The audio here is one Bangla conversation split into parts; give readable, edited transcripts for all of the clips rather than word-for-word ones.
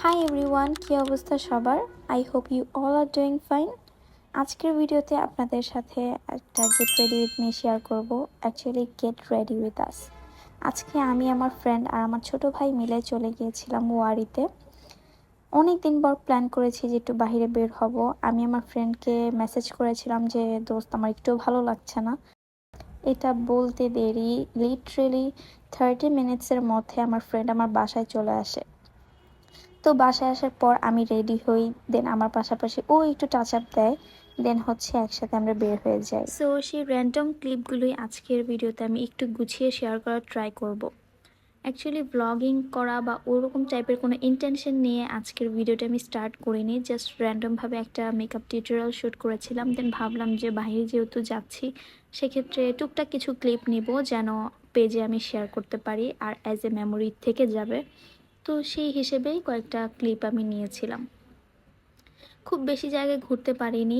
হাই এভরিওয়ান, কী অবস্থা সবার? I hope you all are doing fine. আজকের ভিডিওতে আপনাদের সাথে একটা get ready with me share করবো। Actually get ready with us. আজকে আমি, আমার ফ্রেন্ড আর আমার ছোট ভাই মিলে চলে গিয়েছিলাম ওয়ারিতে। অনেক দিন পর প্ল্যান করেছি যে একটু বাইরে বের হব। আমি আমার ফ্রেন্ডকে মেসেজ করেছিলাম যে দোস্ত, আমার একটু ভালো লাগছে না। এটা বলতে দেরি, লিটারেলি 30 মিনিটসের মধ্যে আমার ফ্রেন্ড আমার বাসায় চলে আসে। তো বাসায় আসার পর আমি রেডি হই, দেন আমার পাশাপাশি ও একটু টাচ আপ দেয়, দেন হচ্ছে একসাথে আমরা বের হয়ে যাই। সো সেই র্যান্ডম ক্লিপগুলোই আজকের ভিডিওতে আমি একটু গুছিয়ে শেয়ার করার ট্রাই করব। অ্যাকচুয়ালি ব্লগিং করা বা ওরকম টাইপের কোনো ইন্টেনশন নিয়ে আজকের ভিডিওটা আমি স্টার্ট করিনি। জাস্ট র্যান্ডমভাবে একটা মেকআপ টিউটোরিয়াল শ্যুট করেছিলাম, দেন ভাবলাম যে বাইরে যেহেতু যাচ্ছি সেক্ষেত্রে টুকটাক কিছু ক্লিপ নিব যেন পেজে আমি শেয়ার করতে পারি আর অ্যাজ এ মেমোরি থেকে যাবে। তো সেই হিসেবেই কয়েকটা ক্লিপ আমি নিয়েছিলাম। খুব বেশি জায়গায় ঘুরতে পারিনি।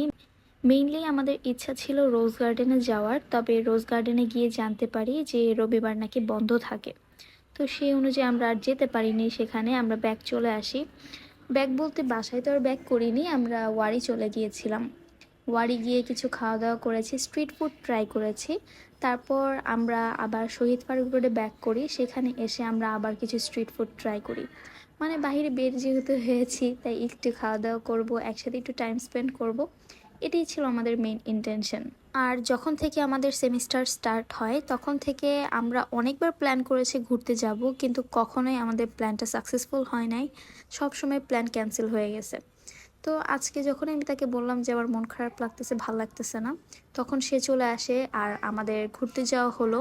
মেইনলি আমাদের ইচ্ছা ছিল রোজ গার্ডেনে যাওয়ার, তবে রোজ গার্ডেনে গিয়ে জানতে পারি যে রবিবার নাকি বন্ধ থাকে। তো সেই অনুযায়ী আমরা আর যেতে পারিনি, সেখানে আমরা ব্যাক চলে আসি। ব্যাক বলতে বাসায় তো আর ব্যাক করিনি, আমরা ওয়ারি চলে গিয়েছিলাম। ওয়ারি গিয়ে কিছু খাওয়া দাওয়া করেছি, স্ট্রিট ফুড ট্রাই করেছি। তারপর আমরা আবার শহীদ পার্ক রোডে ব্যাক করি, সেখানে এসে আমরা আবার কিছু স্ট্রিট ফুড ট্রাই করি। মানে বাইরে বের যেহেতু হয়েছি তাই একটু খাওয়া দাওয়া করবো, একসাথে একটু টাইম স্পেন্ড করব, এটাই ছিল আমাদের মেইন ইন্টেনশন। আর যখন থেকে আমাদের সেমিস্টার স্টার্ট হয় তখন থেকে আমরা অনেকবার প্ল্যান করেছি ঘুরতে যাব, কিন্তু কখনোই আমাদের প্ল্যানটা সাকসেসফুল হয় নাই। সবসময় প্ল্যান ক্যান্সেল হয়ে গেছে। তো আজকে যখন আমি তাকে বললাম যে আমার মন খারাপ লাগতেছে, ভাল লাগতেছে না, তখন সে চলে আসে আর আমাদের ঘুরতে যাওয়া হলো।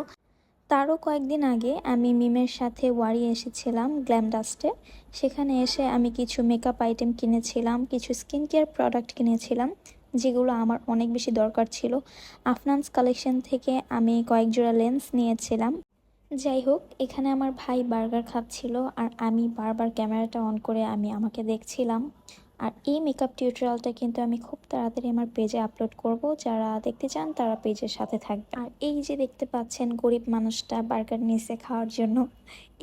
তারও কয়েকদিন আগে আমি মিমের সাথে ওয়ারি এসেছিলাম গ্ল্যাম ডাস্টে। সেখানে এসে আমি কিছু মেকআপ আইটেম কিনেছিলাম, কিছু স্কিন কেয়ার প্রোডাক্ট কিনেছিলাম যেগুলো আমার অনেক বেশি দরকার ছিল। আফনান্স কালেকশন থেকে আমি কয়েক জোড়া লেন্স নিয়েছিলাম। যাই হোক, এখানে আমার ভাই বার্গার খাচ্ছিল আর আমি বারবার ক্যামেরাটা অন করে আমি আমাকে দেখছিলাম। আর এই মেকআপ টিউটোরিয়ালটা কিন্তু আমি খুব তাড়াতাড়ি আমার পেজে আপলোড করব, যারা দেখতে চান তারা পেজের সাথে থাকবে। আর এই যে দেখতে পাচ্ছেন গরিব মানুষটা বার্গার নিয়েছে খাওয়ার জন্য,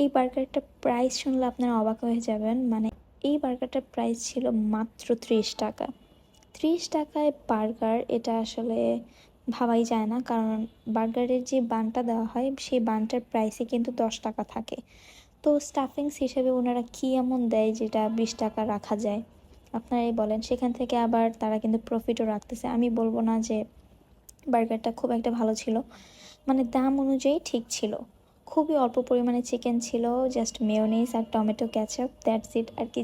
এই বার্গারটার প্রাইস শুনলে আপনারা অবাক হয়ে যাবেন। মানে এই বার্গারটার প্রাইস ছিল মাত্র 30 টাকা। 30 টাকায় বার্গার, এটা আসলে ভাবাই যায় না, কারণ বার্গারের যে বানটা দেওয়া হয় সেই বানটার প্রাইসে কিন্তু 10 টাকা থাকে। তো স্টাফিংস হিসেবে ওনারা কী এমন দেয় যেটা 20 টাকা রাখা যায়? আপনারাই বলেন। সেখান থেকে আবার তারা কিন্তু প্রফিটও রাখতেছে। আমি বলবো না যে বার্গারটা খুব একটা ভালো ছিল, মানে দাম অনুযায়ী ঠিক ছিল। খুবই অল্প পরিমাণে চিকেন ছিল, জাস্ট মেয়োনিজ আর টমেটো ক্যাচাপ, দ্যাটস ইট। আর কি